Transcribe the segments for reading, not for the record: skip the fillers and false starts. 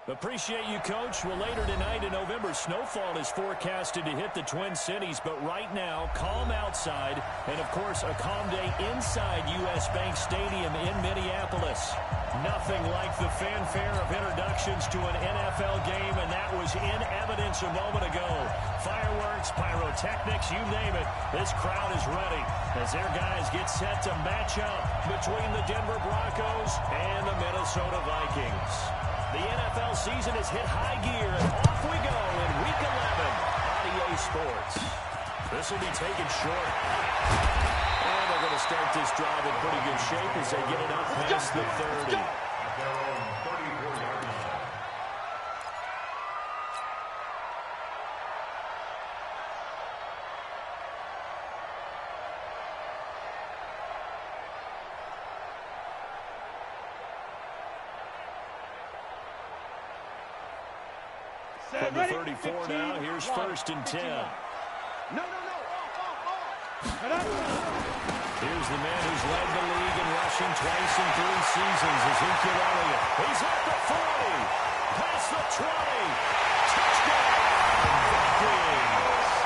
Appreciate you, Coach. Well, later tonight in November, snowfall is forecasted to hit the Twin Cities, but right now, calm outside, and of course, a calm day inside U.S. Bank Stadium in Minneapolis. Nothing like the fanfare of introductions to an NFL game, and that was in evidence a moment ago. Fireworks, pyrotechnics, you name it, this crowd is ready as their guys get set to match up between the Denver Broncos and the Minnesota Vikings. The NFL season has hit high gear, and off we go in Week 11 on EA Sports. This will be taken short. And they're going to start this drive in pretty good shape as they get it up past the 30. From the 34 now, here's 1st and 10. No. Here's the man who's led the league in rushing twice in 3 seasons, Ezekiel Elliott. He's at the 40, past the 20. Touchdown, Vikings!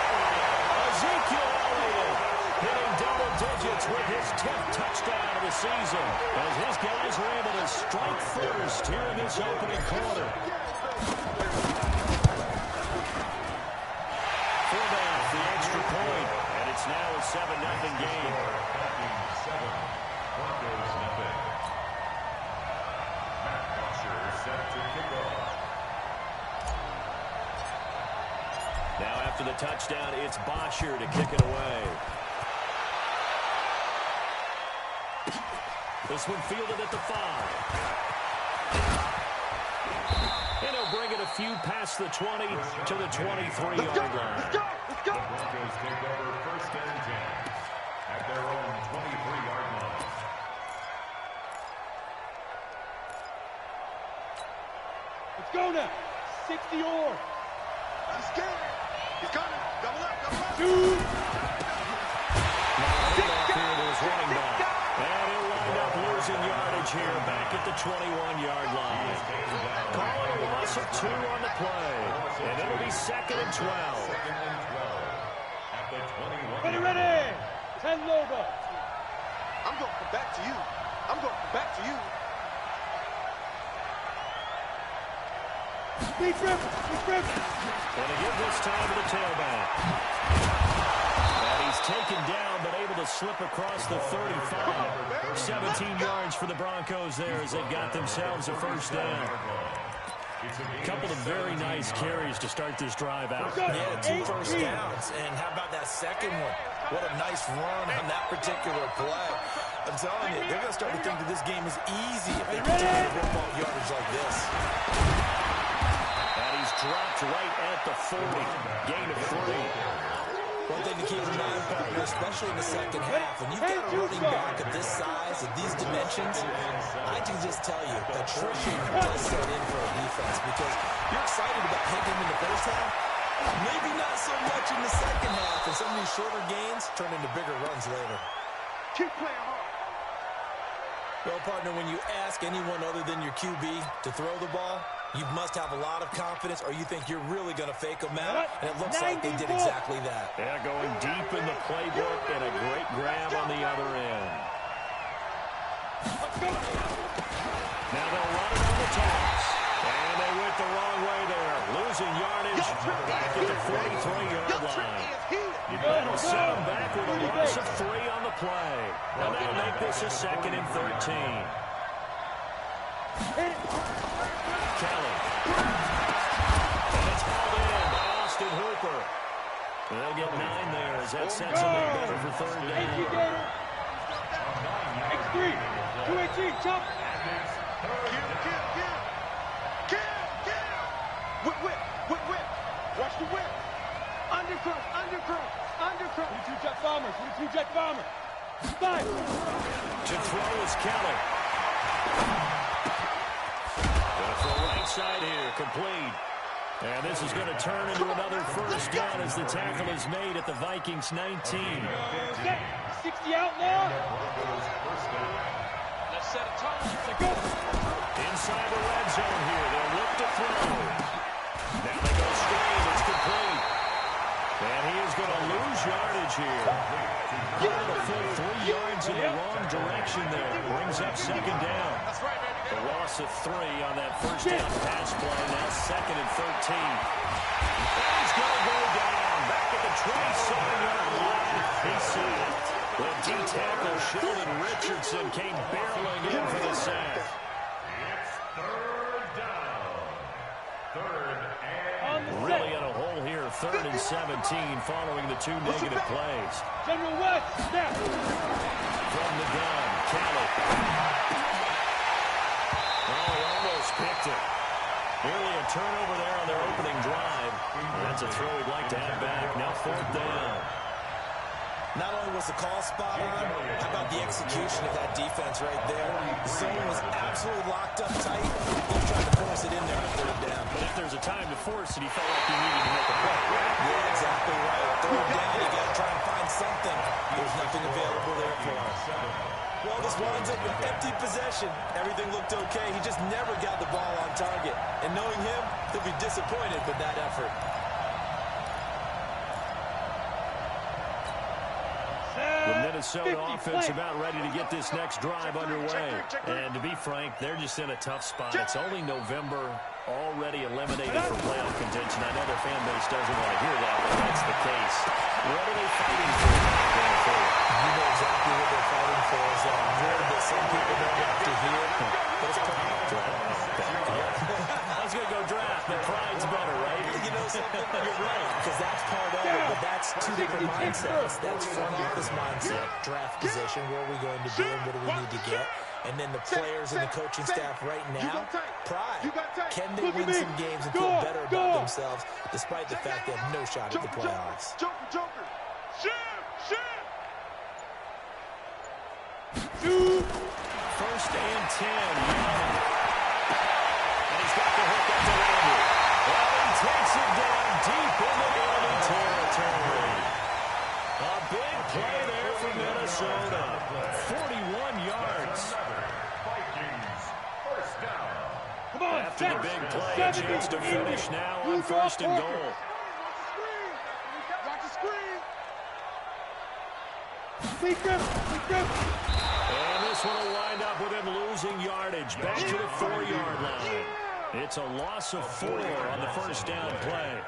Ezekiel Elliott hitting double digits with his 10th touchdown of the season as his guys are able to strike first here in this opening quarter. The extra point, and it's now a 7-0 game. Now after the touchdown, it's Bosher to kick it away. This one fielded at the 5. And he'll bring it a few past the 20 to the 23-yard line. Let's go! The Broncos take over 1st and 10 at their own 23-yard line. Let's go now. 60 or. He's scared. He's coming. Double up. Now here to his running back. And he'll wind up losing yardage here back at the 21-yard line. Calling a loss of 2 on the play. And it'll be 2nd and 12. At the 21. Ready. 10 over. I'm going to come back to you. Speed trip. And to give this time to the tailback. And he's taken down, but able to slip across the 35. 17 yards for the Broncos there as they got themselves a 1st down. A couple of very nice carries to start this drive out. Yeah, 2 first downs. And how about that second one? What a nice run on that particular play. I'm telling you, they're going to start to think that this game is easy if they continue to rip off yardage like this. And he's dropped right at the 40. Gain of 3. One thing to keep in mind, partner, especially in the second half, when you've got a running back of this size, of these dimensions, I can just tell you, attrition does set in for a defense because you're excited about hitting him in the first half, maybe not so much in the second half, and some of these shorter gains turn into bigger runs later. Keep playing hard. Well, partner, when you ask anyone other than your QB to throw the ball, you must have a lot of confidence or you think you're really going to fake them out, and it looks like they did exactly that. Yeah, going deep in the playbook and a great grab on the other end. Now they'll run it on the toss. And they went the wrong way there. Losing yardage back at the 43-yard line. That'll set them back with a loss of 3 on the play. And that'll make this a 2nd and 13. Kelly. And it's held in by Austin Hooper. They'll get 9 there as that sets them up better for 3rd down. X3. 218. Chop. Whip. Watch the whip. Undercross. 22 jet bomber. 5. To throw is Kelly. Gonna throw right side here, complete. And this is going to turn into another 1st down as the tackle is made at the Vikings 19. 60 out now. Let's set a tone. Go. Inside the red zone here. They'll look to throw. yardage here. Got a full 3 yards in the wrong direction there. Brings up second down. A loss of 3 on that first down pass play. Now second and 13. He's going to go down. Back at the 27-yard line. He's sacked. The D-tackle Sheldon Richardson came barreling in for the sack. It's third down. Third and Really in a hole here. 3rd and 17 following the 2 negative plays. General West, snap. From the gun, Kelly. Oh, he almost picked it. Nearly a turnover there on their opening drive. That's a throw he'd like to have back. Now 4th down. Not only was the call spot on, how about the execution of that defense right there? The zone was absolutely locked up tight. He tried to force it in there on 3rd down. But if there's a time to force it, he felt like he needed to make a play. Yeah, exactly right. 3rd down, you got to try and find something. There's nothing available there for him. Well, this winds up an empty possession. Everything looked okay. He just never got the ball on target. And knowing him, he'll be disappointed with that effort. The Minnesota offense about ready to get this next drive underway. And to be frank, they're just in a tough spot. It's only November, already eliminated for playoff contention. I know their fan base doesn't want to hear that, but that's the case. What are they fighting for going forward? You know exactly what they're fighting for. Is that word that some people don't like to hear. But it's pride. I was going to go draft, but pride's better, right? You know something? You're right, because that's part of it, but that's 2 different mindsets. That's front office mindset, draft position, where are we going to be and what do we need to get? And then the players and the coaching staff right now, pride. Can they win some games and feel better about themselves despite the fact they have no shot at the playoffs? Joker. First and 10. Young. And he's got the hook up to Randy. Well, he takes it down deep into enemy territory. A big play there for Minnesota. 41 yards. Vikings. First down. Come on, After the big play, a chance to finish now on 1st and goal. Watch the screen. Speak up. And this one will wind up with him losing yardage back to the 4-yard line. It's a loss of 4 on the first down play.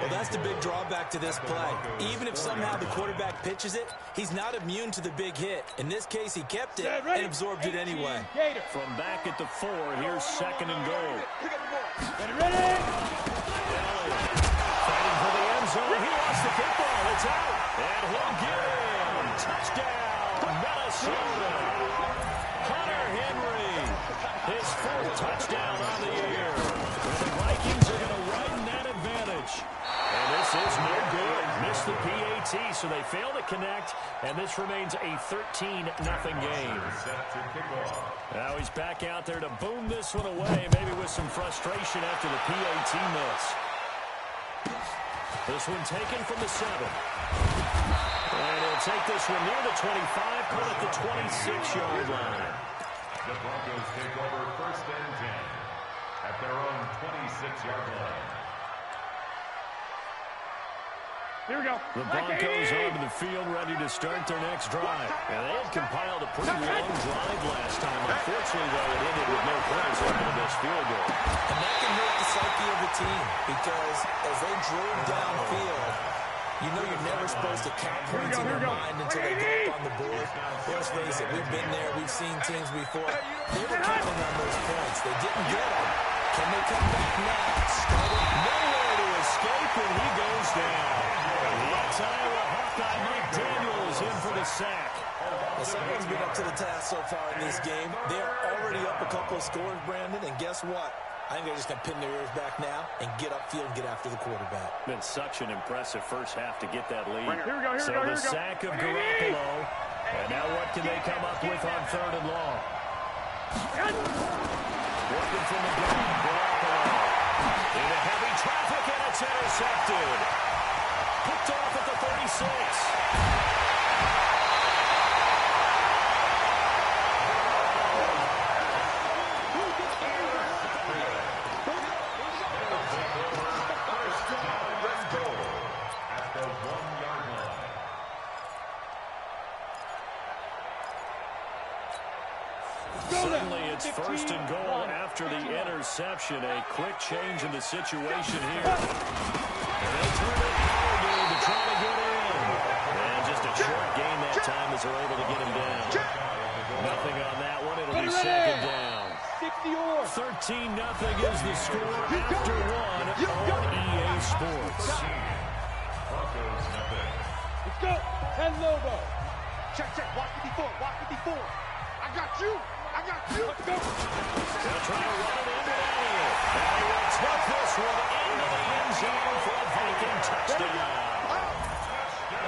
Well, that's the big drawback to this play. Even if somehow the quarterback pitches it, he's not immune to the big hit. In this case, he kept it and absorbed it anyway. From back at the 4, here's 2nd and goal. Ready? Elliott fighting for the end zone. He lost the football. It's out. And he'll get in. Touchdown, Minnesota. Hunter Henry, his 4th touchdown on the year. The Vikings are going to widen that advantage. And this is no good. Missed the PAT, so they fail to connect, and this remains a 13-0 game. Now he's back out there to boom this one away, maybe with some frustration after the PAT miss. This one taken from the 7. And he'll take this one near the 25, call it the 26-yard line. The Broncos take over 1st and 10 at their own 26-yard line. Here we go. The Broncos onto the field, ready to start their next drive. And they had compiled a pretty long drive last time. Unfortunately, though, it ended with no points over the missed field goal. And that can hurt the psyche of the team because as they drove downfield, you know you're never supposed to count points in your mind until they go up on the board. Let's face it, we've been there. We've seen teams before. They were counting on those points. They didn't get them. Can they come back now? Started Nowhere to escape, and he goes down. That's Iowa Hawkeye Mike Daniels in for the sack. Well, someone's been up to the task so far in this game. They're already up a couple of scores, Brandon, and guess what? I think they're just going to pin their ears back now and get upfield and get after the quarterback. Been such an impressive first half to get that lead. Here we go. So the sack of Garoppolo. And now what can they come up with on 3rd and long? Working from the ground, Garoppolo. Into heavy traffic, and it's intercepted. Picked off at the 36. Suddenly it's first and goal after the interception. A quick change in the situation here. And they turn it forward to try to get in. And just a short gain that time as they're able to get him down. Nothing on that one. It'll be second down. 13-0 is the score after one on EA Sports. Let's go. 10 Lobo. Check. Watch 54. I got you. Let's go. They'll try to run it into Elliott. And they will tuck this one into the end zone for a Viking touchdown.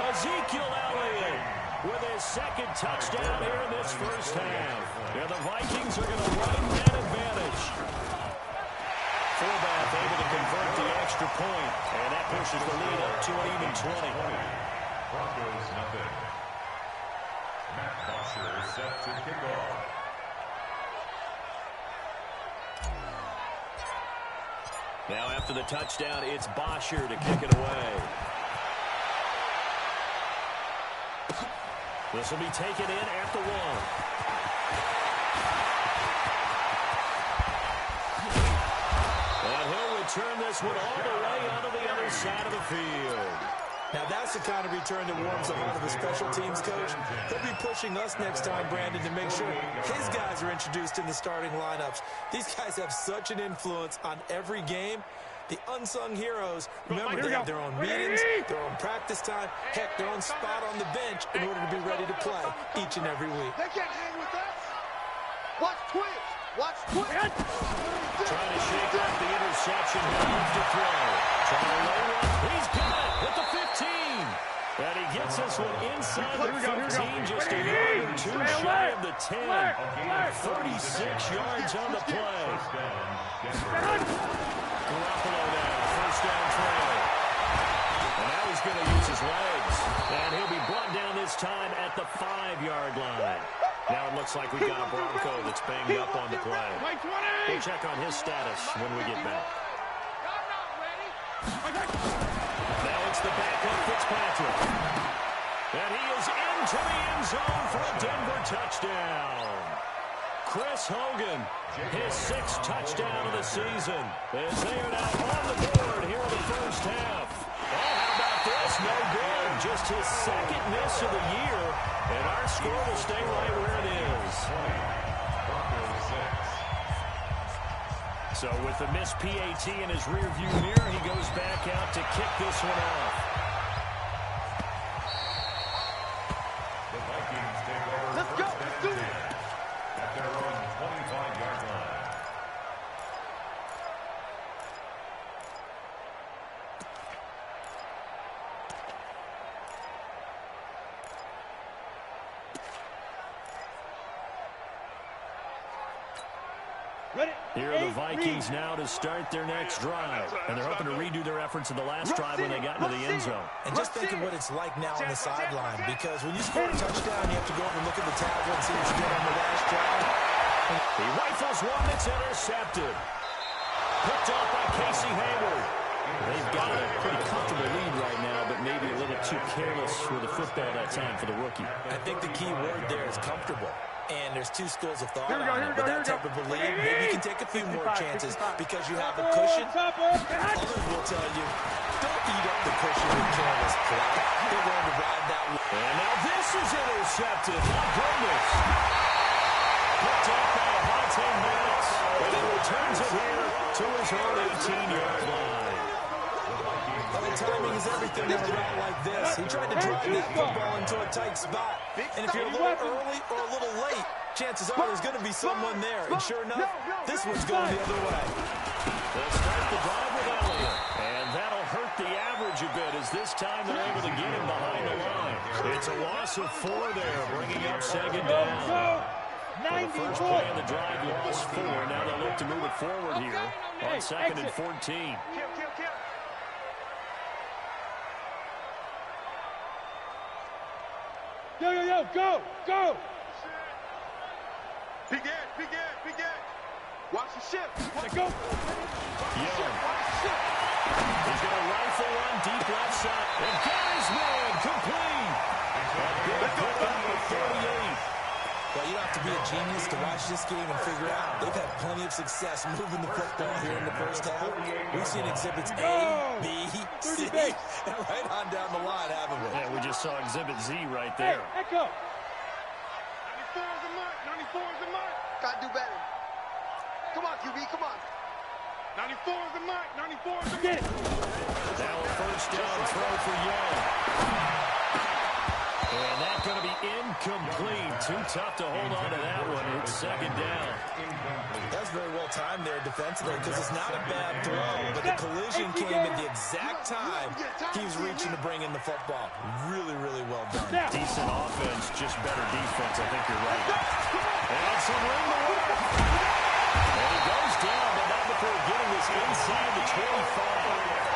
Ezekiel Elliott with his second touchdown here in this first half. Yeah, the Vikings are going to widen that advantage. Fullback able to convert the extra point, and that pushes the lead up to an even 20. Broncos nothing. Matt Bosher is set to kick off. Now after the touchdown, it's Bosher to kick it away. This will be taken in at the 1. And he'll return this one all the way onto the other side of the field. Now that's the kind of return that warms the heart of the special teams coach. He'll be pushing us next time, Brandon, to make sure his guys are introduced in the starting lineups. These guys have such an influence on every game. The unsung heroes, remember, they have their own meetings, their own practice time, heck, their own spot on the bench in order to be ready to play each and every week. They can't hang with us. Watch Twitch. Trying to shake off the interception. He'll move to throw. Trying to low one. He's got it with the 15. And he gets this one inside the 15, just a yard or two shy of the 10. 36 yards on the play. Garoppolo now, first down trail. And now he's going to use his legs. And he'll be brought down this time at the 5-yard line. Now it looks like we've got a Bronco that's banged up on the play. We'll check on his status when we get back. Now it's the backup Fitzpatrick. And he is into the end zone for a Denver touchdown. Chris Hogan, his 6th touchdown of the season, as they are now on the board here in the first half. Oh, how about this? No good. Just his 2nd miss of the year, and our score will stay right where it is. So with the missed PAT in his rearview mirror, he goes back out to kick this one off. The Vikings take over. Let's go. Let's do it. At their own 25-yard line. Here are the Vikings now to start their next drive. And they're hoping to redo their efforts in the last drive when they got into the end zone. And just think of what it's like now on the sideline, because when you score a touchdown, you have to go over and look at the tablet and see what you did on the last drive. He rifles one that's intercepted. Picked off by Casey Hayward. They've got a pretty comfortable lead right now, but maybe a little too careless with the football that time for the rookie. I think the key word there is comfortable. And there's 2 schools of thought on it. With that type of a lead, maybe you can take a few more chances because you have a cushion. Others will tell you, don't eat up the cushion with careless play. They're going to ride that one. And now this is intercepted. My goodness. Picked off by Avonte Maddox. And he returns it here to his own 18-yard line. Well, timing is everything on a route like this. He tried to drive that football into a tight spot. And if you're a little early or a little late, chances are there's going to be someone there. And sure enough, this one's going the other way. They'll start the drive with Elliott. And that'll hurt the average a bit as this time they're able to get him behind the line. It's a loss of 4 there, bringing up second down. Well, the first play of the drive lost 4. Now they'll look to move it forward here on 2nd and 14. Yo, go! Big Ed. Watch the ship. Go! Young. He's going to rifle one deep left side. And got his man complete. A big pickup of 38. Well, you don't have to be a genius to watch this game and figure out they've had plenty of success moving the football here in the first half. We've seen exhibits A, B, C, and right on down the line, haven't we? Yeah, we just saw exhibit Z right there. Hey, echo. 94 is the mark. 94 is the mark. Gotta do better. Come on, QB, come on. 94 is the mark. 94 is the mark. Now a first down throw for Young. And that's going to be incomplete. Too tough to hold on to that one. It's second down. That's very well timed there defensively because it's not a bad throw, but the collision came at the exact time he was reaching to bring in the football. Really, really well done. Decent offense, just better defense. I think you're right. And some room to work. And he goes down, but not before getting this inside the 25.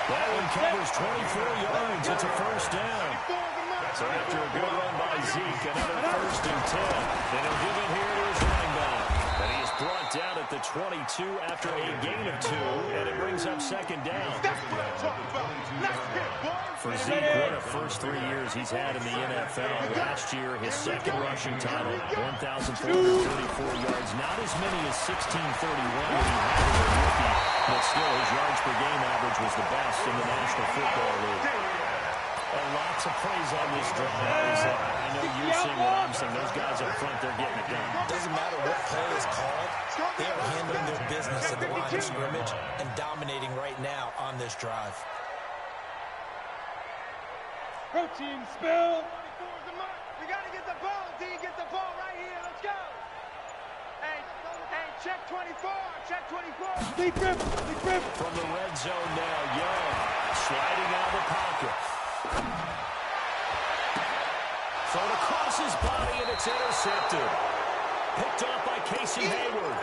That one covers 24 yards. It's a first down. So after a good run by Zeke, another first and 10. Then he'll give it here to his running back. And he is brought down at the 22 after a gain of 2, and it brings up second down. For Zeke, what a first 3 years he's had in the NFL. Last year, his second rushing title, 1,434 yards. Not as many as 1,631 when he had as a rookie, but still his yards per game average was the best in the National Football League. And lots of praise on this drive. I know you're seeing what I'm seeing. Those guys up front, they're getting it done. Doesn't matter what play is called. They are handling their business at the line of scrimmage and dominating right now on this drive. Protein spill. We gotta get the ball, D. Get the ball right here. Let's go. Hey, check 24. Check 24. Deep grip. Deep grip. From the red zone now, Young sliding out of the pocket. Thrown across his body, and it's intercepted. Picked off by Casey Hayward.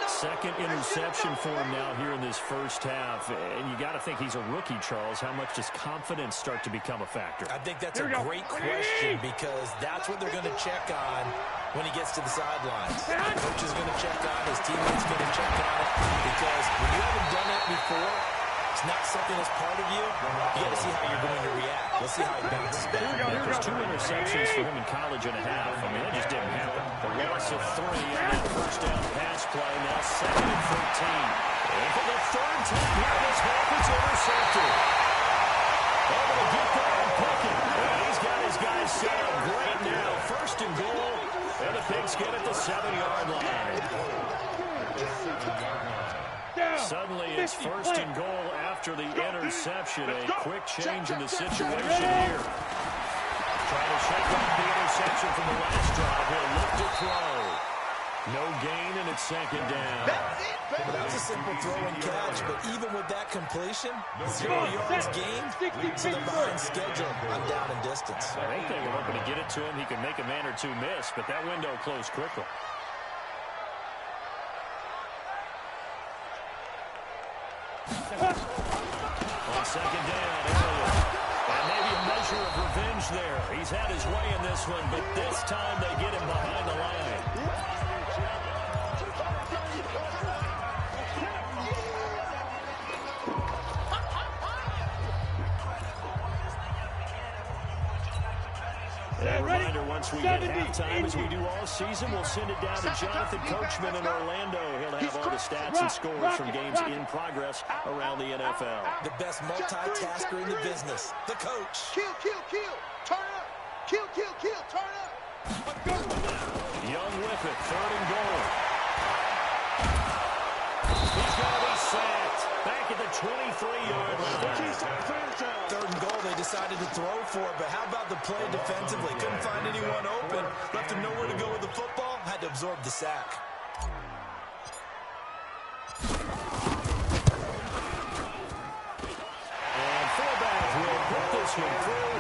Second interception for him now here in this first half. And you got to think he's a rookie, Charles. How much does confidence start to become a factor? I think that's a great question because that's what they're going to check on when he gets to the sidelines. The coach is going to check on, his teammates going to check on it because when you haven't done it before, it's not something that's part of you. You got to see how you're going to react. Let's see how he bounces back. There's 2 interceptions for him in college and a half. I mean, that just didn't happen. The loss of 3 on that first down pass play. Now 2nd and 13. And for the third time here in this half, it's intercepted. Able to get there and pick it. And he's got his guys set up great now. First and goal. And the Pigskin at the 7-yard line. Suddenly it's first and goal after the interception. A quick change in the situation here. Trying to shake off the interception from the last drive. He'll look to throw. No gain, and it's second down. Well, that was a simple throw and catch, but even with that completion, 0 yards gained, so they're behind schedule on down and distance. I think they were hoping to get it to him. He could make a man or two miss, but that window closed quickly. On second down, Elliott. And maybe a measure of revenge there. He's had his way in this one, but this time they get him behind the line. A reminder, once we hit halftime, as we do all season, we'll send it down to Jonathan Coachman in Orlando. He'll have all the stats and scores from games in progress around the NFL. The best multitasker in the business, the coach. Kill, turn up. Kill, turn up. Young with it, 3rd and goal. He's going to be sacked. Back at the 23-yard line. 3rd and goal, they decided to throw for it, but how about the play defensively? Couldn't find anyone open, left him nowhere to go with the football, had to absorb the sack. And fullback will put this one through,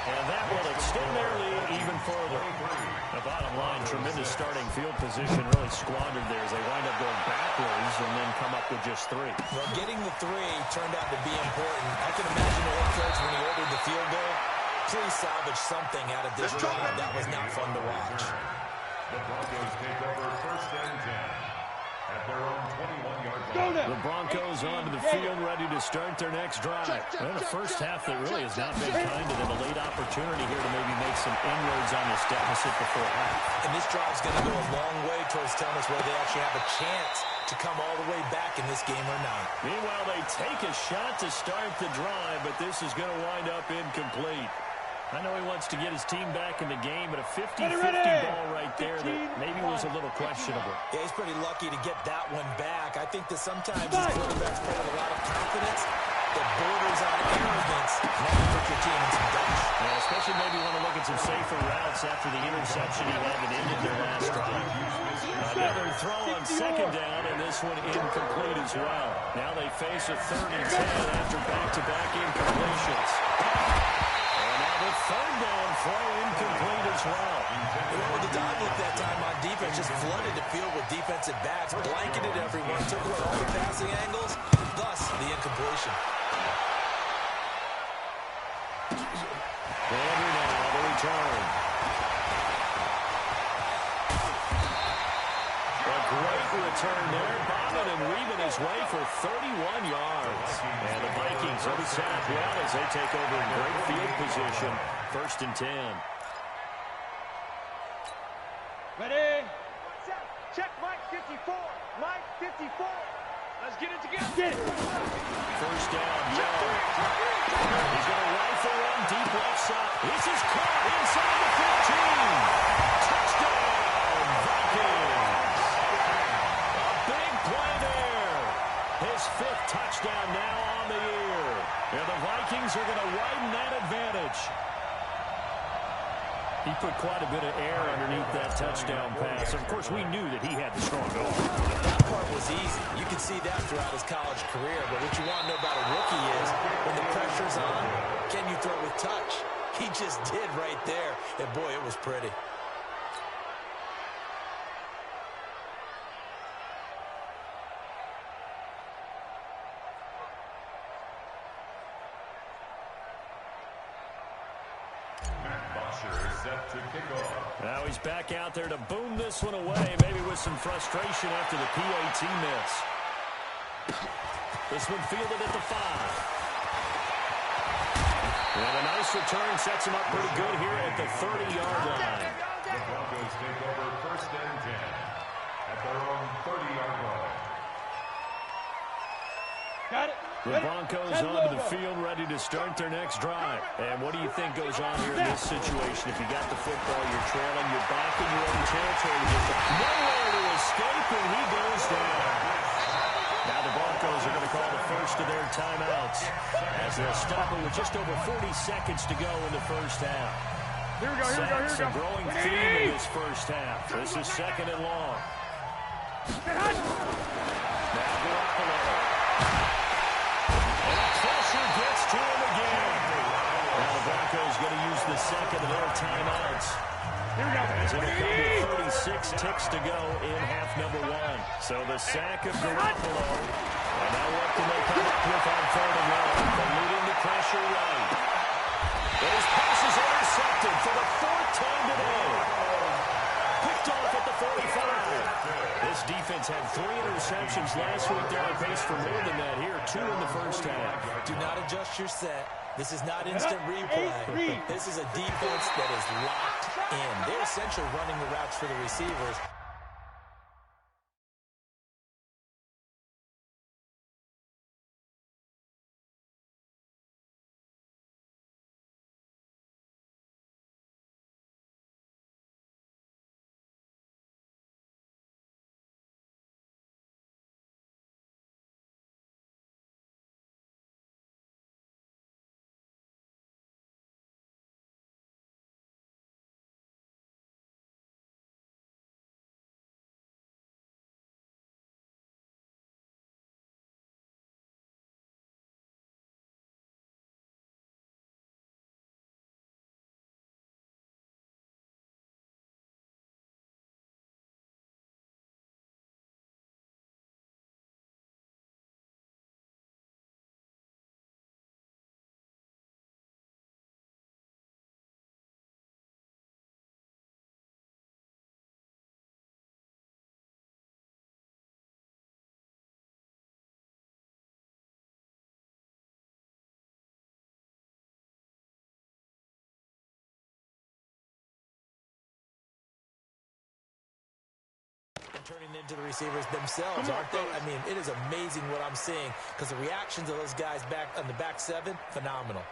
and that will extend their lead even further. The bottom line, tremendous starting field position, really squandered there as they wind up going backwards and then come up with just 3. Well, getting the 3 turned out to be important. I can imagine the head coach when he ordered the field goal. Please salvage something out of this drive. That was not fun to watch. The Broncos take over 1st and 10. at their own 21-yard Go line. now. The Broncos onto the field, ready to start their next drive. And a first half that really has not been kind to them. A late opportunity here to maybe make some inroads on this deficit before half. And this drive's going to go a long way towards telling us whether they actually have a chance to come all the way back in this game or not. Meanwhile, they take a shot to start the drive, but this is going to wind up incomplete. I know he wants to get his team back in the game, but a 50-50 ball right there that maybe was a little questionable. Yeah, he's pretty lucky to get that one back. I think that sometimes these quarterbacks play with a lot of confidence that borders on arrogance. And that can put your team in some danger. Yeah, especially maybe want to look at some safer routes after the interception he had that ended their last drive. Another throw on second down, and this one incomplete as well. Now they face a 3rd and 10 after back-to-back incompletions. The third down throw incomplete as well. With the dog look that time on defense, just flooded the field with defensive backs, blanketed everyone, took away all the passing angles, thus the incompletion. Andrew now, the return. A great return there. Bobbin and weaving his way for 31 yards. And the Vikings will be set up well as they take over in great field position. 1st and 10. Ready? Check Mike 54. Mike 54. Let's get it together. Get it. First down, Young. He's going to rifle one deep left side. This is caught inside the 15. Touchdown, Vikings. A big play there. His 5th touchdown now on the year. And the Vikings are going to widen that advantage. He put quite a bit of air underneath that touchdown pass. Of course, we knew that he had the strong arm. That part was easy. You can see that throughout his college career. But what you want to know about a rookie is when the pressure's on, can you throw with touch? He just did right there. And, boy, it was pretty. Set to kick off. Now he's back out there to boom this one away, maybe with some frustration after the PAT miss. This one fielded at the 5. And a nice return sets him up pretty good here at the 30-yard line. The Broncos take over 1st and 10 at their own 30-yard line. Got it. The Broncos onto the field, ready to start their next drive. And what do you think goes on here in this situation? If you got the football, you're trailing, you're back in your own territory. Nowhere to escape, and he goes down. Now the Broncos are going to call the first of their timeouts as they'll stop it with just over 40 seconds to go in the first half. Here we go, here we go, here we go. A growing theme in this first half. This is 2nd and long. Now Garoppolo. Pressure gets to him again. Now the Broncos going to use the 2nd of their timeouts. Here we go. As it'll come to 36 ticks to go in half number 1. So the sack of Garoppolo. And now what can they come up with on 3rd and long? Eluding the pressure right. His pass is intercepted for the 4th time today. Picked off at the 45. This defense had 3 interceptions last week. They're on pace for more than that here. 2 in the first half. Do not adjust your set. This is not instant replay. This is a defense that is locked in. They're essentially running the routes for the receivers. turning into the receivers themselves, aren't they? I mean, it is amazing what I'm seeing because the reactions of those guys back on the back seven, phenomenal.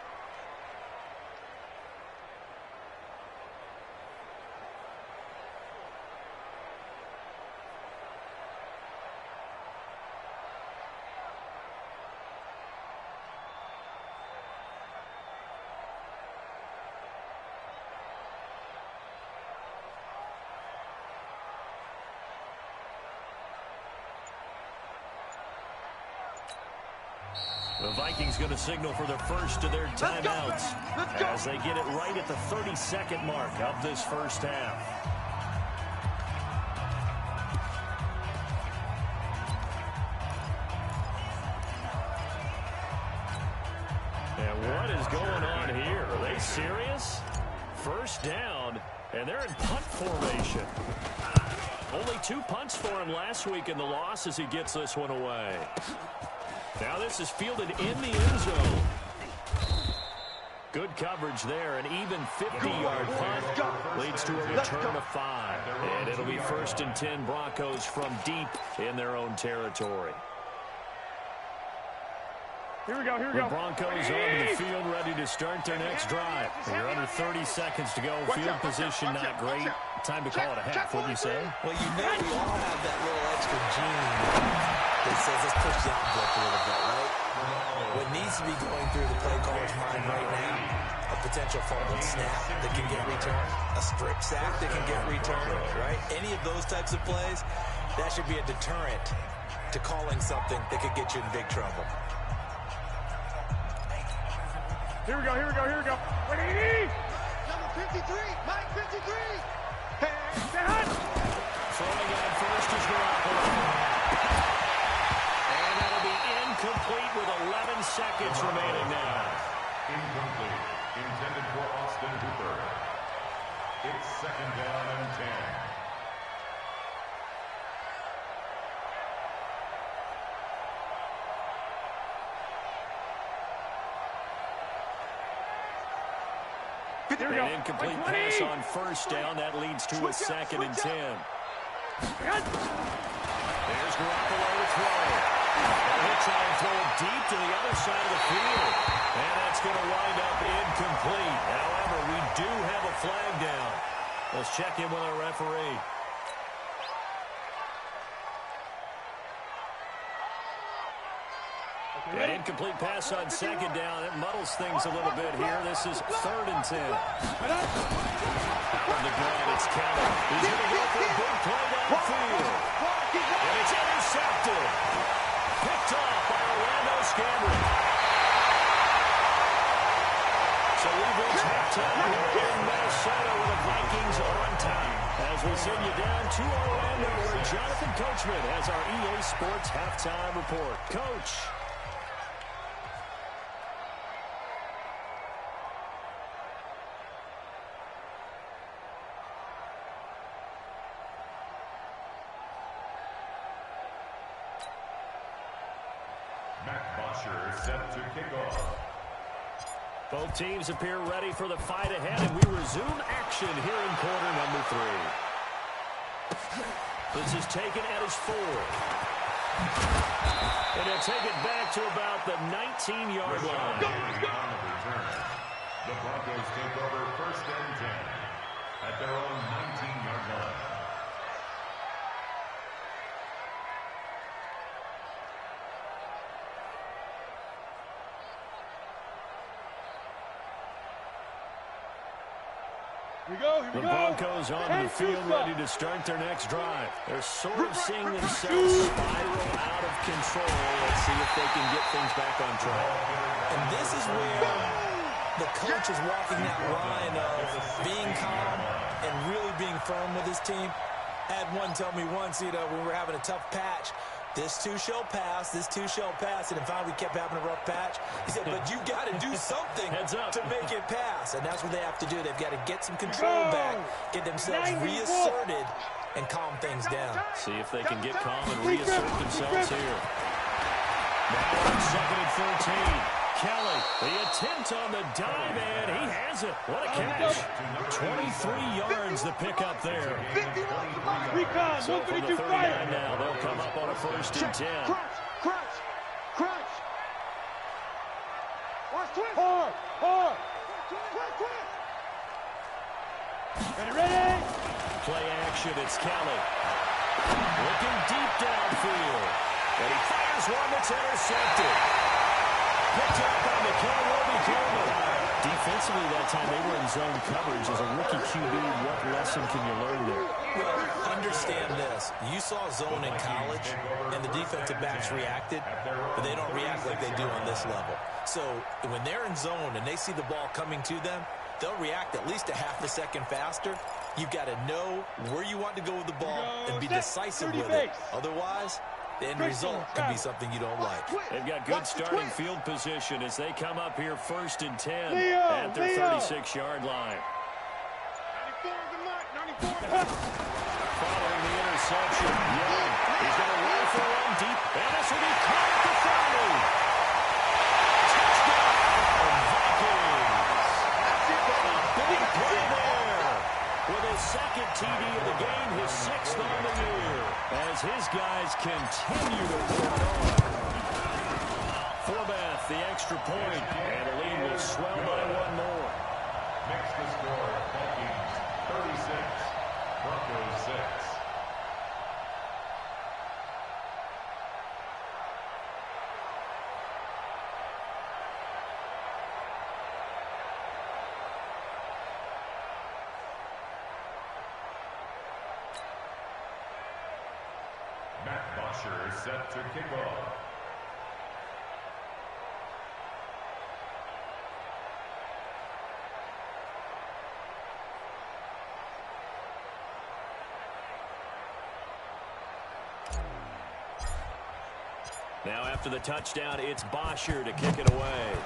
The Vikings going to signal for the first of their timeouts as they get it right at the 30-second mark of this first half. And what is going on here? Are they serious? First down, and they're in punt formation. Only 2 punts for him last week in the loss as he gets this one away. Now this is fielded in the end zone. Good coverage there. An even 50-yard punt leads to a return of 5. And it'll be 1st and 10 Broncos from deep in their own territory. Here we go. The Broncos on the field ready to start their next drive. You're under 30 seconds to go. Field position not great. Time to call it a half, wouldn't you say? Well, you know we all have that little extra gene that says let's push the envelope a little bit, right? What needs to be going through the play caller's mind right now, a potential fumbled snap that can get returned, a strip sack that can get returned, right? Any of those types of plays, that should be a deterrent to calling something that could get you in big trouble. Here we go. Ready? Number 53, Mike 53. Throwing out first is Garoppolo. And that'll be incomplete with 11 seconds remaining now. Incomplete. Intended for Austin Hooper. It's 2nd down and 10. An incomplete pass on first down. That leads to a 2nd and 10. There's Garoppolo to throw. And he'll try and throw it deep to the other side of the field. And that's going to wind up incomplete. However, we do have a flag down. Let's check in with our referee. An incomplete pass on 2nd down. It muddles things a little bit here. This is 3rd and 10. Out on the ground, it's counted. He's going to go for a big play downfield. And it's intercepted. Picked off by Orlando Scandrick. So we've reached halftime here in Minnesota with the Vikings on top. As we send you down to Orlando, where Jonathan Coachman has our EA Sports halftime report. Coach. Set to kick off. Both teams appear ready for the fight ahead, and we resume action here in quarter number 3. This is taken at his 4. And they'll take it back to about the 19-yard line. The Broncos take over 1st and 10 at their own 19-yard line. The Broncos onto the field ready to start their next drive. They're sort of seeing themselves spiral out of control. Let's see if they can get things back on track. And this is where the coach is walking that line of being calm and really being firm with his team. I had one tell me once, when we were having a tough patch, this too shall pass, this too shall pass. And finally we kept having a rough patch. He said, but you got to do something to make it pass. And that's what they have to do. They've got to get some control back, get themselves reasserted, and calm things down. See if they can get calm and reassert themselves here. Now on 2nd and 14. Kelly. The attempt on the dive, and he has it. What a catch. 23 yards to pick up there. Recon, So from the 152 39 fire. now, they'll come up on a 1st and 10. Crunch. Watch twist. Hard. Twist. Ready. Play action, it's Kelly. Looking deep downfield. And he fires one that's intercepted. Picked up on the kill, will be Coleman. Defensively that time, they were in zone coverage. As a rookie QB, what lesson can you learn there? Well, understand this. You saw zone in college, and the defensive backs reacted, but they don't react like they do on this level. So when they're in zone and they see the ball coming to them, they'll react at least a half a second faster. You've got to know where you want to go with the ball and be decisive with it. Otherwise, the end result can be something you don't like. They've got good starting field position as they come up here 1st and 10 at their 36-yard line. 94 is the mark. 94. Following the interception, Young is going to rifle one deep, and this will be caught to Farley. Touchdown, Vikings. Big play there. With his 2nd TD of the game, his 6th on the year, as his guys continue to work on. Forbath, the extra point, and the lead will swell by one more. Makes the score Vikings 36, Broncos 6. Matt Bosher is set to kick off. Now after the touchdown, it's Bosher to kick it away.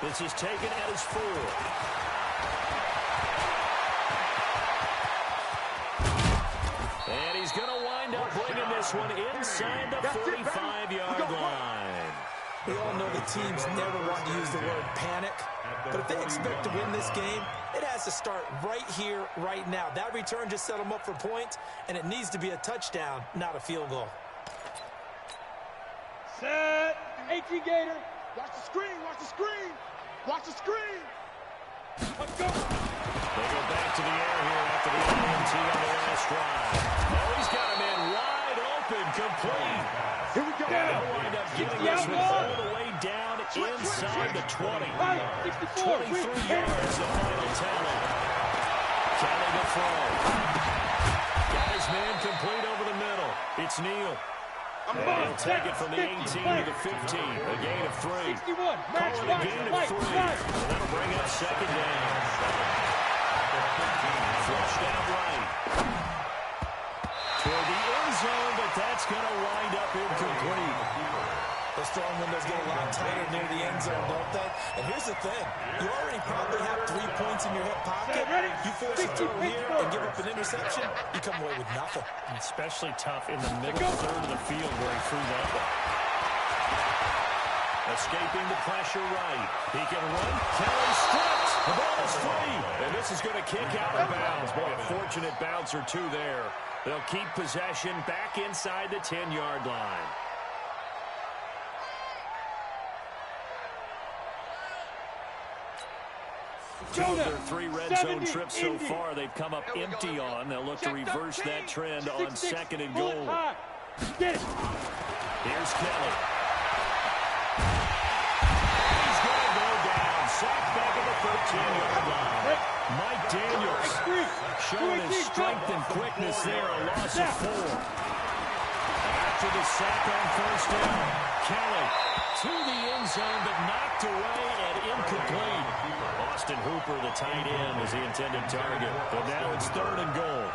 This is taken at his 4. And he's going to wind up bringing this one inside the 45-yard line. We all know the teams never want to use the word panic, but if they expect to win this game, it has to start right here, right now. That return just set them up for points, and it needs to be a touchdown, not a field goal. Set. 18 Gator. Watch the screen. Watch the screen. Let's go. They go back to the air here after the INT on the last drive. Oh, he's got him in wide open, complete. Here we go. And they'll wind up getting this one all the way down inside the 20. 64. 23 yards, the final tally. Kelly to throw. Got his man complete over the middle. It's Neal. And he'll take it from the 18 to the 15. A gain of 3. 61. Calling a gain of 3. And that'll bring up 2nd down. Flushed out right. Toward the end zone, but that's going to wind up incomplete. Those throwing windows get a lot tighter near the end zone, don't they? And here's the thing. You already probably have 3 points in your hip pocket. You force a throw here and give up an interception, you come away with nothing. Especially tough in the middle third of the field where he threw that one. Escaping the pressure right. He can run. Kelly stripped. The ball is free. And this is going to kick out of bounds. Boy, a fortunate bounce or two there. They'll keep possession back inside the 10-yard line. Two of their 3 red zone trips so far, they've come up empty on. They'll look to reverse that trend on 2nd and goal. Get it. Here's Kelly. He's going to go down. Sacked back at the 13-yard line. Mike Daniels showing his strength and quickness there. A loss of 4. After the sack on 1st down, Kelly to the end zone, but knocked away and incomplete. Austin Hooper, the tight end, was the intended target. But now it's 3rd and goal.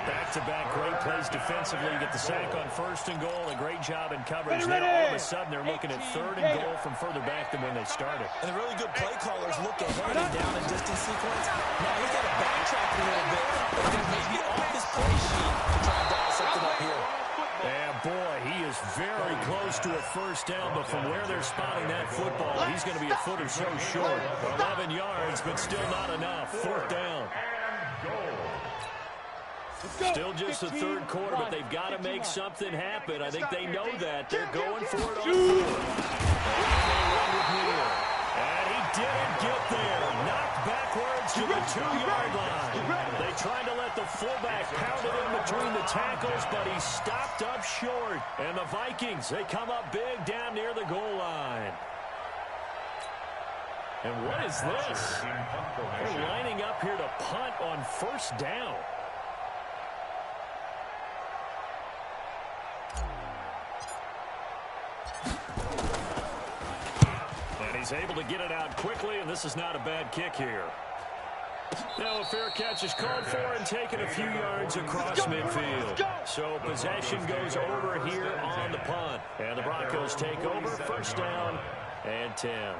Back-to-back great plays defensively. You get the sack on 1st and goal. A great job in coverage. Now all of a sudden they're looking at 3rd and goal from further back than when they started. And the really good play callers look ahead and down in distance sequence. Now he's got to backtrack a little bit. And then maybe off his play sheet to try to dial something up here. And boy, he is very close to a first down, but from where they're spotting that football, he's going to be a foot or so short. 11 yards, but still not enough. Fourth down. Still just the third quarter, but they've got to make something happen. I think they know that. They're going for it on fourth. And he didn't get there. Knocked backwards to the 2-yard line. They tried to let the fullback pound it in between the tackles, but he stopped up short. And the Vikings, they come up big down near the goal line. And what is this? They're lining up here to punt on first down. He's able to get it out quickly, and this is not a bad kick here. Now a fair catch is called for and taken a few yards across midfield. So possession goes over here on the punt. And the Broncos take over, first down and 10.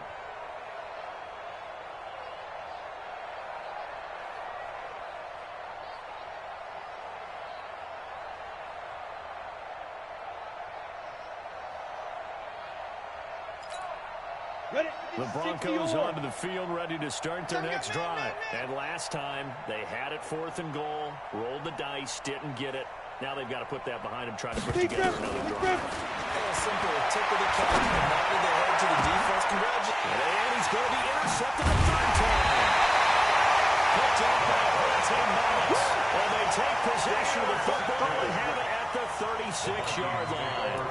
The Broncos onto the field, ready to start their next drive. And last time, they had it 4th and goal, rolled the dice, didn't get it. Now they've got to put that behind them, try to put together another drive. Simple, tip of the cap, and now they head to the defense. Congratulations. And he's going to be intercepted the third time. Picked up by Hunter Maddox. And they take possession of the football and have it at the 36-yard line.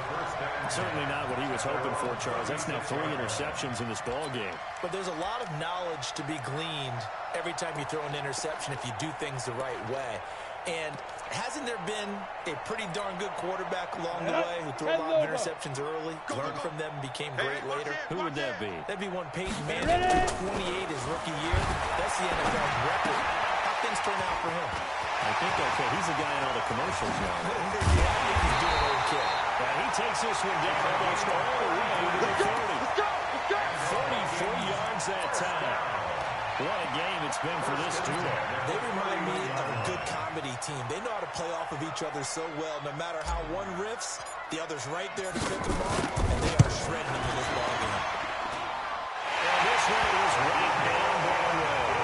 Certainly not what he was hoping for, Charles. That's now 3 interceptions in this ball game. But there's a lot of knowledge to be gleaned every time you throw an interception if you do things the right way. And hasn't there been a pretty darn good quarterback along the way who threw a lot of interceptions early, learned from them, became great later? Who would that be? That'd be one Peyton Manning, 28 his rookie year. That's the NFL record. How things turn out for him? I think okay. He's the guy in all the commercials now. Yeah, I think he's doing okay. He takes this one down almost all the way to the 30. 34 yards that time. What a game it's been for this duo. They remind me of a good comedy team. They know how to play off of each other so well. No matter how one riffs, the other's right there to pick them up, and they are shredding them in this ballgame. And this one is right down the road.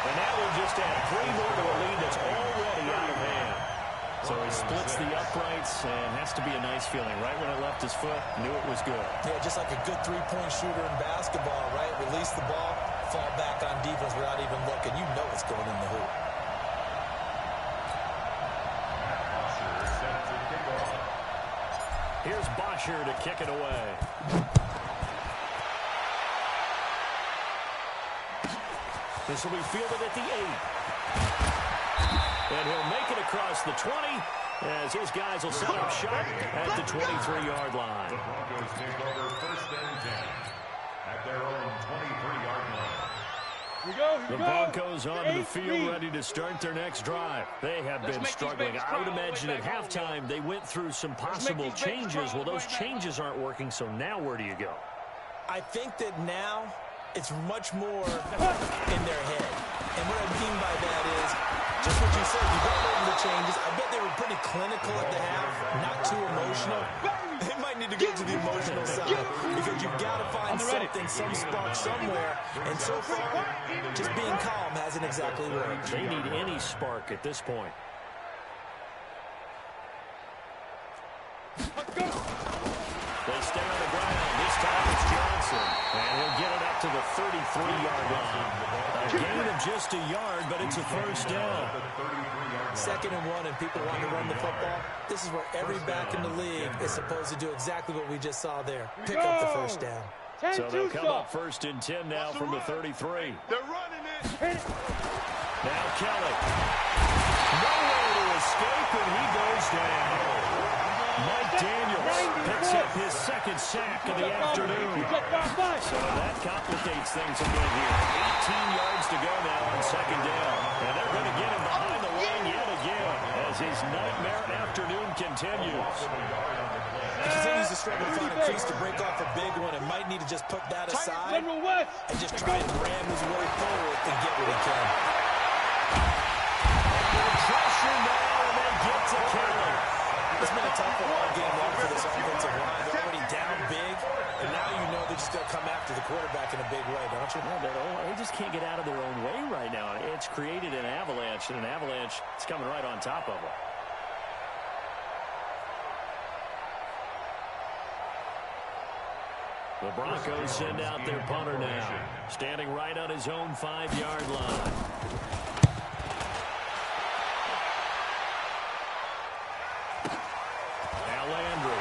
And that will just add 3 more to a lead that's already out of hand. So he splits the uprights, and has to be a nice feeling. Right when it left his foot, knew it was good. Yeah, just like a good 3-point shooter in basketball, right? Release the ball, fall back on defense without even looking. You know it's going in the hoop. Here's Bosher to kick it away. This will be fielded at the 8. And he'll make it across the 20 as his guys will set up shop at the 23-yard line. The Broncos take over first and 10 at their own 23-yard line. The Broncos onto the field, ready to start their next drive. They have been struggling. I would imagine at halftime they went through some possible changes. Well, those changes aren't working, so now where do you go? I think that now it's much more in their head. And what I mean by that is, just what you said, you got over the changes. I bet they were pretty clinical at the half, not too emotional. They might need to go to the emotional side because you've got to find something, some spark somewhere. And so far, just being calm hasn't exactly worked. They need any spark at this point. They stay on the ground. This time it's Johnson. And he'll get it up to the 33-yard line. A gain of just a yard, but it's a first down. 2nd and 1, and people want to run the football. This is where every back in the league is supposed to do exactly what we just saw there. Pick up the first down. So they'll come up 1st and 10 now from the 33. They're running it. Now Kelly. Nowhere to escape, and he goes down. Mike Daniels picks up his 2nd sack of the afternoon. So that complicates things a bit here. 18 yards to go now on 2nd down. And they're going to get him behind the line yet again as his nightmare afternoon continues. He continues to struggle to find a crease to break off a big one and might need to just put that aside and just try and ram his way forward and get what he can. Pressure now, and they get to Kelly. It's been a tough ball game long for this offensive line. They're already come after the quarterback in a big way, don't you? Yeah, they just can't get out of their own way right now. It's created an avalanche, and an avalanche is coming right on top of them. The Broncos send out their punter now, standing right on his own 5-yard line. Now Landry.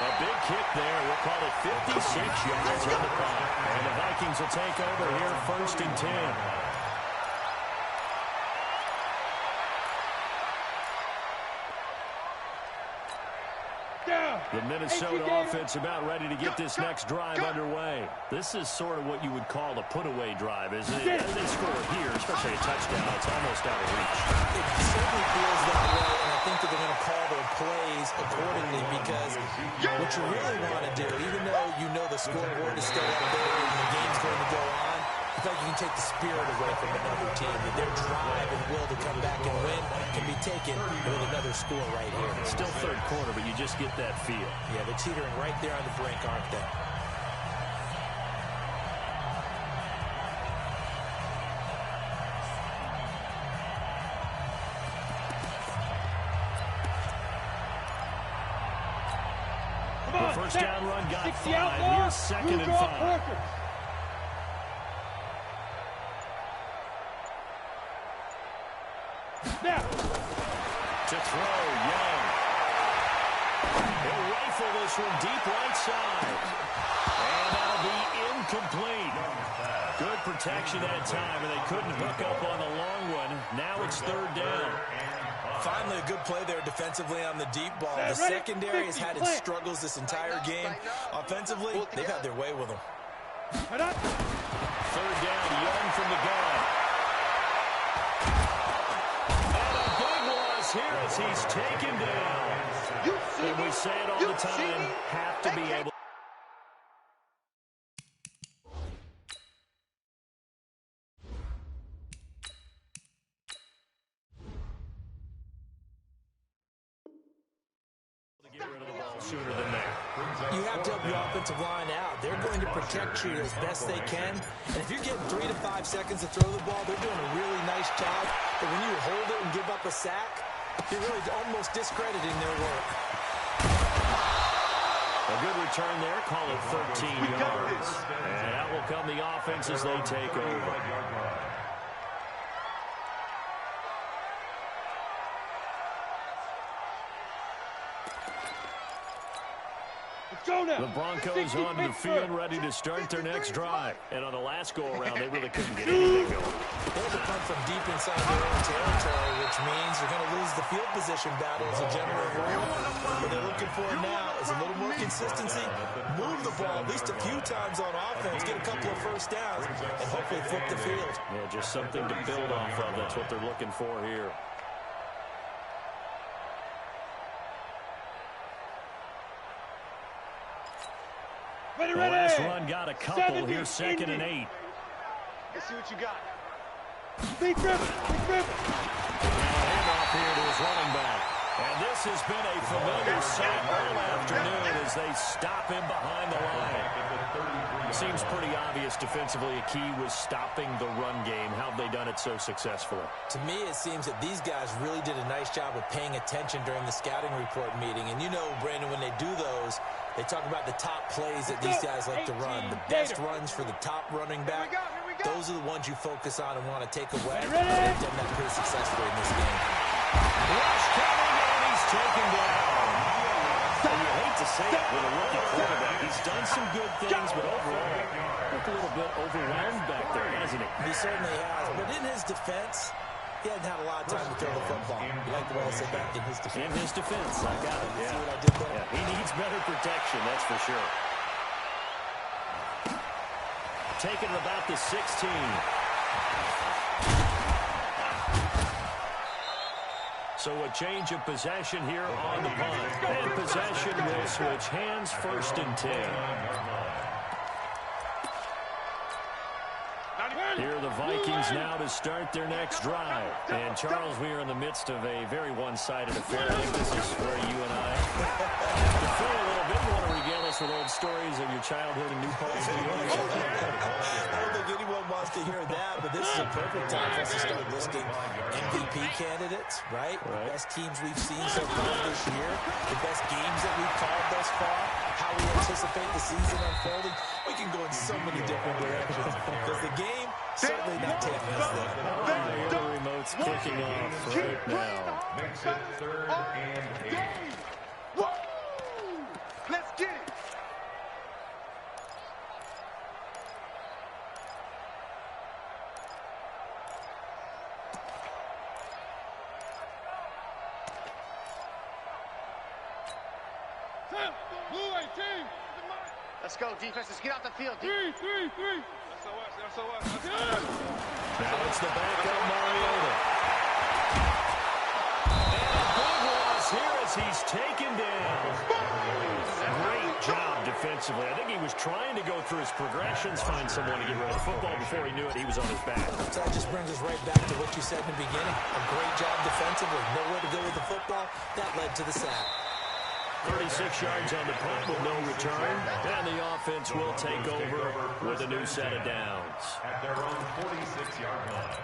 A big kick there. We'll call it 56 yards on the punt. And the Vikings will take over here, 1st and 10. The Minnesota offense about ready to get this next drive underway. This is sort of what you would call a put-away drive, isn't it? As they score here, especially a touchdown, it's almost out of reach. It certainly feels that way, and I think that they're going to call their plays accordingly because what you really want to do, even though you know the scoreboard is still up there and the game's going to go on, I feel like you can take the spirit away from another team. That their drive and will to come back and win can be taken with another score right here. Still 3rd quarter, but you just get that feel. Yeah, they're teetering right there on the brink, aren't they? The first down run got 5. Here's 2nd and 5. Now. To throw, Young. He'll rifle this one deep right side. And that'll be incomplete. Good protection that time, and they couldn't hook up on the long one. Now it's 3rd down. Finally, a good play there defensively on the deep ball. The secondary has had its struggles this entire game. Offensively, they've had their way with them. 3rd down, Young from the gun. Here as he's taken down. And we say it all the time, have to be able to get rid of the ball sooner than that. You have to help your offensive line out. They're going to protect you as best they can. And if you're getting 3 to 5 seconds to throw the ball, they're doing a really nice job. But when you hold it and give up a sack, you're really almost discrediting their work. A good return there. Call it 13 yards. And out will come the offense as they take over. The Broncos onto the field, ready to start their next drive. And on the last go-around, they really couldn't get anything going. They had to come from deep inside their own territory, which means they're going to lose the field position battle as a general rule. What they're looking for now is a little more consistency, move the ball at least a few times on offense, get a couple of first downs, and hopefully flip the field. Yeah, just something to build off of. That's what they're looking for here. The last run got a couple. Here's 2nd and 8. Let's see what you got. Big rip. Handoff here to his running back. And this has been a familiar sight all afternoon as they stop him behind the line. It seems pretty obvious defensively a key was stopping the run game. How have they done it so successfully? To me, it seems that these guys really did a nice job of paying attention during the scouting report meeting. And you know, Brandon, when they do those, they talk about the top plays that these guys like to run. The best runs for the top running back. Those are the ones you focus on and want to take away. They've done that pretty successfully in this game. Rush coming, and he's taken down. And you hate to say it with a rookie quarterback. He's done some good things, but overall, looked a little bit overwhelmed back there, hasn't he? He certainly has. But in his defense, he hasn't had a lot of time to throw the football. You like the way I said that? In his defense. In his defense, I got it. See what I did there? Yeah, he needs better protection, that's for sure. Taking about the 16. So a change of possession here on the punt. And possession will switch hands, 1st and 10. Here are the Vikings now to start their next drive. And Charles, we are in the midst of a very one-sided affair. I think this is where you and I have to feel a little bit. Want to regale us with old stories of your childhood in New Paltz, New York? I don't think anyone wants to hear that, but this is a perfect time for us to start listing MVP candidates, right? The best teams we've seen so far this year, the best games that we've called thus far, how we anticipate the season unfolding. We can go in so many different directions because the game certainly not taking us there. The remote's kicking off right now. Makes it 3rd and 8. Woo! Let's get it. Blue 18. Let's go, defense. Let's get out the field. Three. SOS. Let's go. Now it's the backup Mariota. And a big loss here as he's taken down. Great job defensively. I think he was trying to go through his progressions, find someone to get rid of the football. Before he knew it, he was on his back. So that just brings us right back to what you said in the beginning. A great job defensively. Nowhere to go with the football. That led to the sack. 36 yards on the punt with no return. And the offense will take over with a new set of downs. At their own 46-yard line.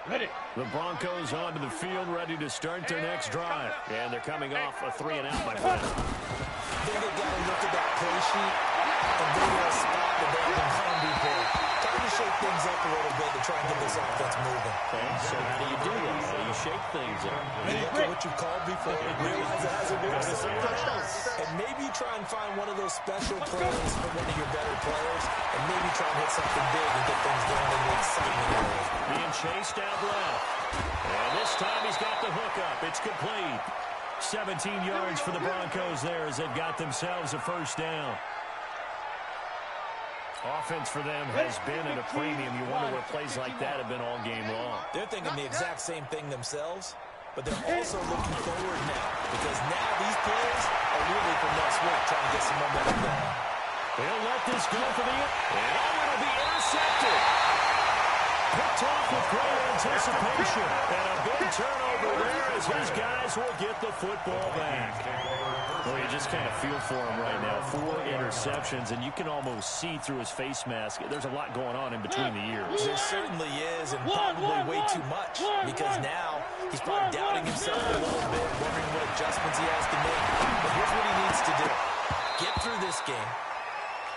Ready. The Broncos onto the field, ready to start their next drive. And they're coming off a 3-and-out by Flynn. I think they've got to look at that play sheet and go to a spot that they haven't found before. Trying to shake things up a little bit to try and get this offense moving. Okay, so how do you do that? How do you shake things up? You look at what you've called before, realize it hasn't worked somewhere else, and maybe you try and find one of those special plays from one of your better players, and maybe try and hit something big and get things going in the excitement area. Being chased out left. And this time he's got the hook up. It's complete. 17 yards for the Broncos there as they've got themselves a first down. Offense for them has been at a premium. You wonder where plays like that have been all game long. They're thinking the exact same thing themselves, but they're also looking forward now because now these plays are really for next week, trying to get some momentum going. They'll let this go for the end. And it'll be intercepted. Picked off with great anticipation. And a big turnover there as his guys will get the football back. Well, you just kind of feel for him right now. 4 interceptions, and you can almost see through his face mask. There's a lot going on in between the ears. There certainly is, and probably way too much, because now he's probably doubting himself a little bit, wondering what adjustments he has to make. But here's what he needs to do. Get through this game.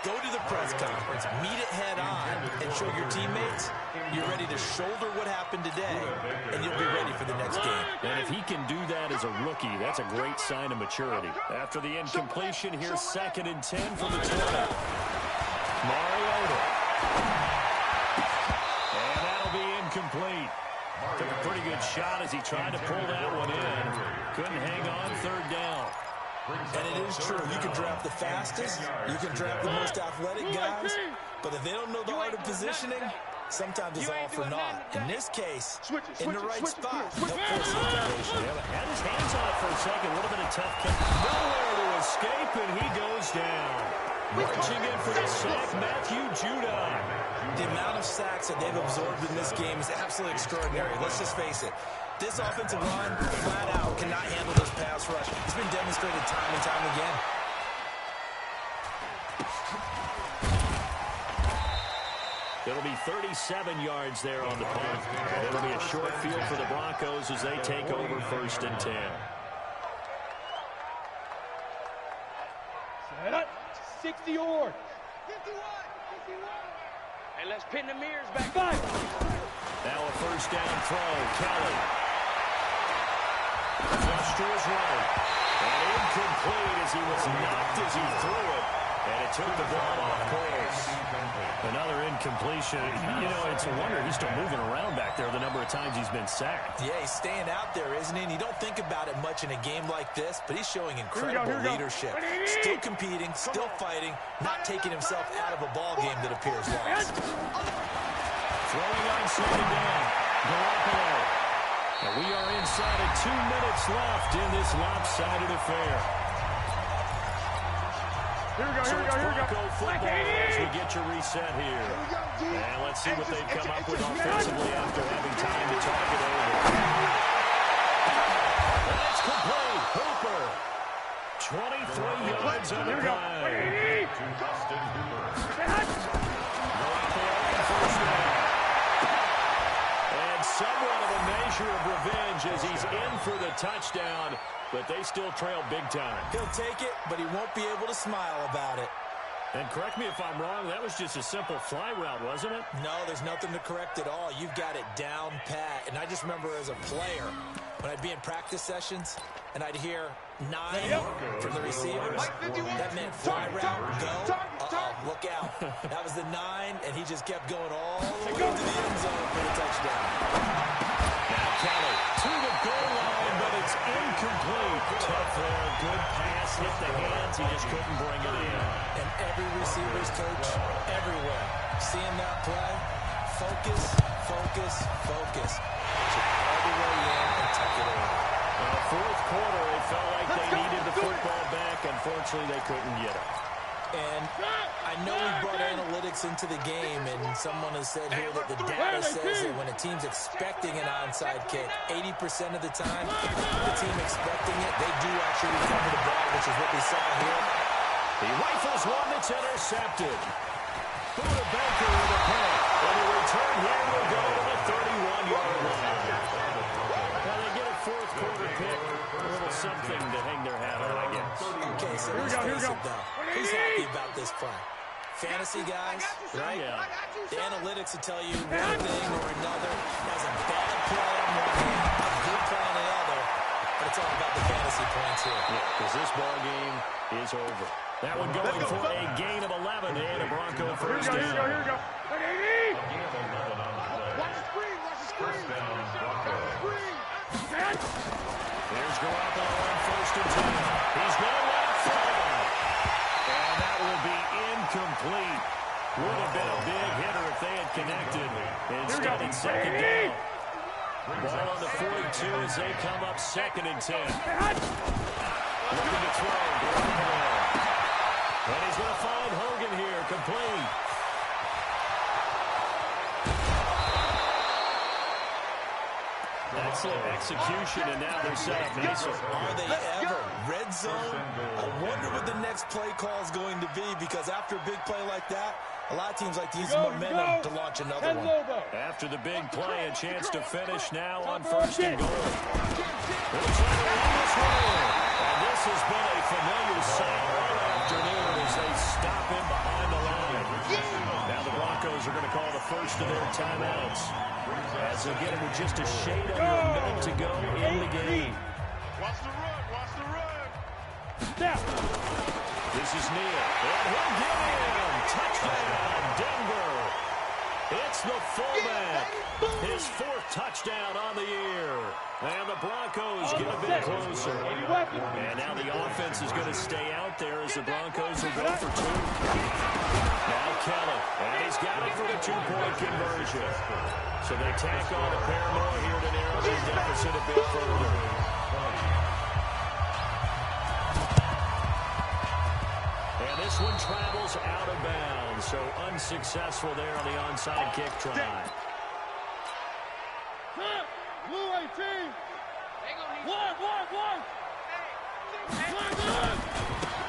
Go to the press conference, meet it head on, and show your teammates you're ready to shoulder what happened today, and you'll be ready for the next game. And if he can do that as a rookie, that's a great sign of maturity. After the incompletion, here's 2nd and 10 from the 20. Mariota. And that'll be incomplete. Took a pretty good shot as he tried to pull that one in. Couldn't hang on 3rd down. And it is true. You can draft the fastest. You can draft the most athletic guys. But if they don't know the art of positioning, sometimes it's all for naught. In this case, in the right spot, they'll force the incompletion. Had his hands on it for a second. A little bit of tough catch. Nowhere to escape, and he goes down. Marching in for the sack, Matthew Judon. The amount of sacks that they've absorbed in this game is absolutely extraordinary. Let's just face it. This offensive line, flat out, cannot handle this pass rush. It's been demonstrated time and time again. It'll be 37 yards there on the punt. It'll be a short field for the Broncos as they take over 1st and 10. 60 yards. 51. And let's pin the mirrors back. Now a 1st down throw. Kelly. Flush to his right. And incomplete as he was knocked as he threw it. And it took the ball off course. Another incompletion. You know, it's a wonder he's still moving around back there the number of times he's been sacked. Yeah, he's staying out there, isn't he? And you don't think about it much in a game like this, but he's showing incredible leadership. Still competing, still fighting, not taking himself out of a ball game that appears lost. Throwing on 2nd down. Garoppolo. And we are inside of 2 minutes left in this lopsided affair. Here we go. Bronco football as we get your reset here. And let's see what they've come up with offensively after having time to talk it over. And it's complete. Hooper. 23 yards on the play. measure of revenge as he's in for the touchdown, but they still trail big time. He'll take it, but he won't be able to smile about it. And correct me if I'm wrong, that was just a simple fly route, wasn't it? No, there's nothing to correct at all. You've got it down pat. And I just remember as a player, when I'd be in practice sessions, and I'd hear 9 from the receivers, that meant fly route, go, look out. That was the 9, and he just kept going all the way to the end zone for the touchdown. Now Kelly to the goal line, but it's incomplete. Tough there, good pass, hit the hands, he just couldn't bring it in. And every receiver's coach, everywhere, seeing that play, focus, focus, focus. Check all the way in and tuck it away. In the fourth quarter, it felt like they needed the football back. Unfortunately, they couldn't get it. And I know we brought analytics into the game, and someone has said here that the data says that when a team's expecting an onside kick, 80% of the time, the team expecting it, they do actually recover the ball, which is what we saw here. He rifles one that's intercepted. Buda Baker with a punt. And the return here will go to the 31-yard line. Now they get a fourth quarter pick. A little something to hang their hat on, I guess. Okay, so let's face it, though. Who's happy about this play? Fantasy guys, right? Yeah. The analytics will tell you one thing or another. Has a bad play on one hand, a good play on the other, but it's all about the fantasy points here. Yeah, because this ball game is over. That one going for a gain of 11 and a Bronco first down. Here we go. Watch the screen, watch the screen. First down, Watch Broncos. the screen. There's Garoppolo on first and 10. He's going to let it fly. And that will be incomplete. Would have been a big hitter if they had connected. Instead, it's second down. Ball on the 42 as they come up second and 10. Looking to throw. Garoppolo. And he's going to find Hogan here, complete. Excellent execution, and now they're set up Mason. Are they ever? Red zone? I wonder what the next play call is going to be, because after a big play like that, a lot of teams like to use the momentum to launch another one. After the big play, a chance to finish now on first and goal. They'll try to run this one. And this has been a familiar sight all afternoon as they stop him behind the line. Now the Broncos are going to call the first of their timeouts. As again, with just a shade under a minute to go in the game. Watch the run, watch the run. Step. This is Neal. And he'll get in. Touchdown, Denver. It's the fullback. His fourth touchdown on the year. And the Broncos get a bit closer. And now the offense is going to stay out there as the Broncos will go for two. Now Kelly. And he's got it for the two-point conversion. So they tack on a pair more here to narrow the deficit a bit further. And this one travels out of bounds, so unsuccessful there on the onside kick try. Blue 18. One.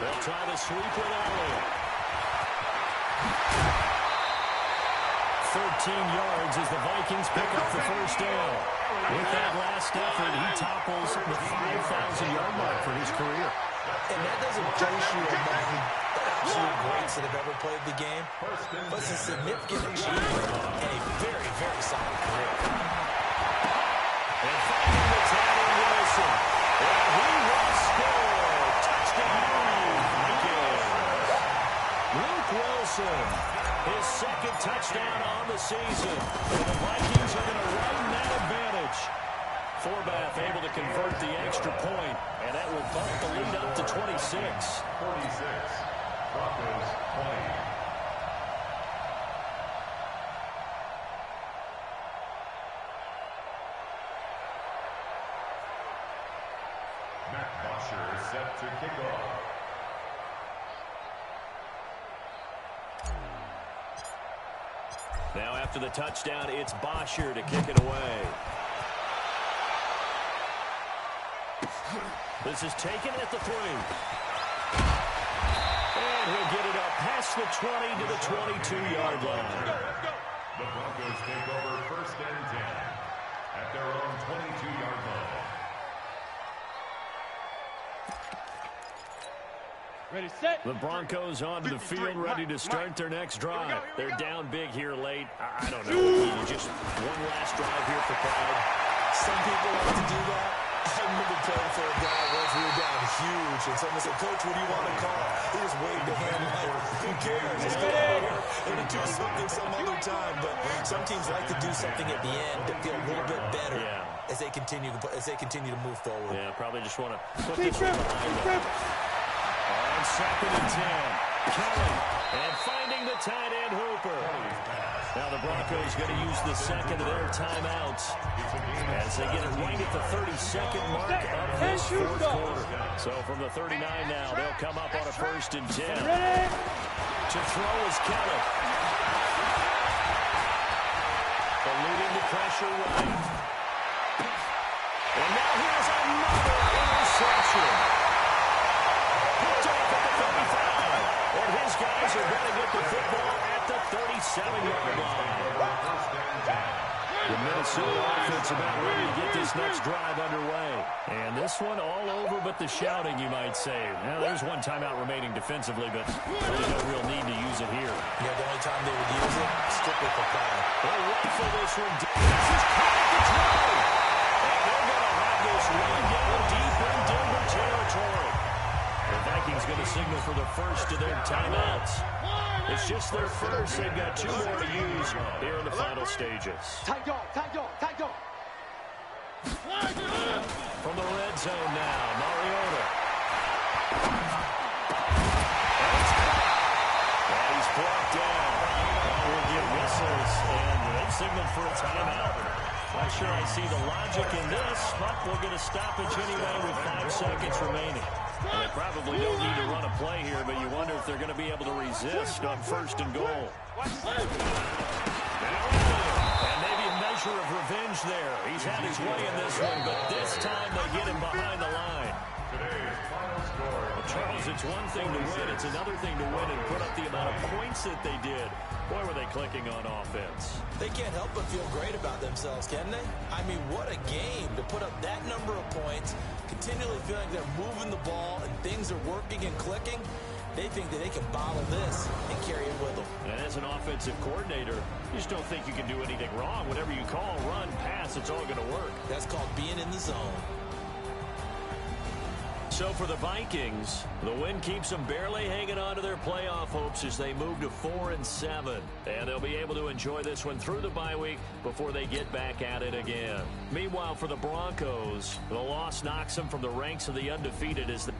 They'll try to sweep it early. 13 yards as the Vikings pick up the first down. With that last effort, he topples the 5,000-yard mark for his career. And that doesn't place you among the absolute greats that have ever played the game, but it's a significant achievement and a very, very solid career. And finding the Taddy Wilson. And he will score. Touchdown, Vikings. Luke Wilson. His second touchdown on the season. And the Vikings are going to run that advantage. Forbath able to convert the extra point, and that will bump the lead up to 26. 46. Broncos 20. Matt Bosher is set to kick off. Now after the touchdown, it's Bosher to kick it away. This is taken at the 3. And he'll get it up past the 20 to the 22-yard line. The Broncos take over first and 10 at their own Ready, set. The Broncos onto the field, ready to start their next drive. They're down big here late. I don't know. Just one last drive here for pride. Some people like to do that. I remember playing for a guy once we were down huge, and someone said, "Coach, what do you want to call?" He just waved a hand like, "Who cares? Let's go out here and do something some other time." But some teams like to do something at the end to feel a little bit better as they continue to move forward. Yeah, probably just want to put this one behind them. On 2nd and 10, Kelly, and finding the tight end Hooper. Now the Broncos going to use the second of their timeouts as they get it right at the 32nd mark of this fourth quarter. So from the 39 now, they'll come up on a 1st and 10. To throw is Kelly. Eluding the pressure right. And now here's another interception. Picked off at the 35. And his guys are going to get the football at the 37-yard line. The Minnesota offense about ready to get this next drive underway. And this one all over but the shouting, you might say. Now, there's one timeout remaining defensively, but really no real need to use it here. Yeah, the only time they would use it, strictly for pride. They'll rifle this one. This is caught at the 20. And they're going to have this run down deep in Denver territory. The Vikings going to signal for the first of their timeouts. It's just their first. They've got 2 more to use here in the final stages. Tight dog, tight dog, tight dog. From the red zone now, Mariota. And he's brought down. We'll give whistles, and they signaled for a timeout. Not sure I see the logic in this, but we'll get a stoppage anyway with 5 seconds remaining. And they probably don't need to run a play here, but you wonder if they're going to be able to resist on 1st and goal. And maybe a measure of revenge there. He's had his way in this one, but this time they get him behind the line. Well, Charles, it's one thing to win. It's another thing to win and put up the amount of points that they did. Boy, were they clicking on offense. They can't help but feel great about themselves, can they? I mean, what a game to put up that number of points, continually feeling they're moving the ball and things are working and clicking. They think that they can bottle this and carry it with them. And as an offensive coordinator, you just don't think you can do anything wrong. Whatever you call, run, pass, it's all going to work. That's called being in the zone. So for the Vikings, the win keeps them barely hanging on to their playoff hopes as they move to 4-7. And they'll be able to enjoy this one through the bye week before they get back at it again. Meanwhile, for the Broncos, the loss knocks them from the ranks of the undefeated as the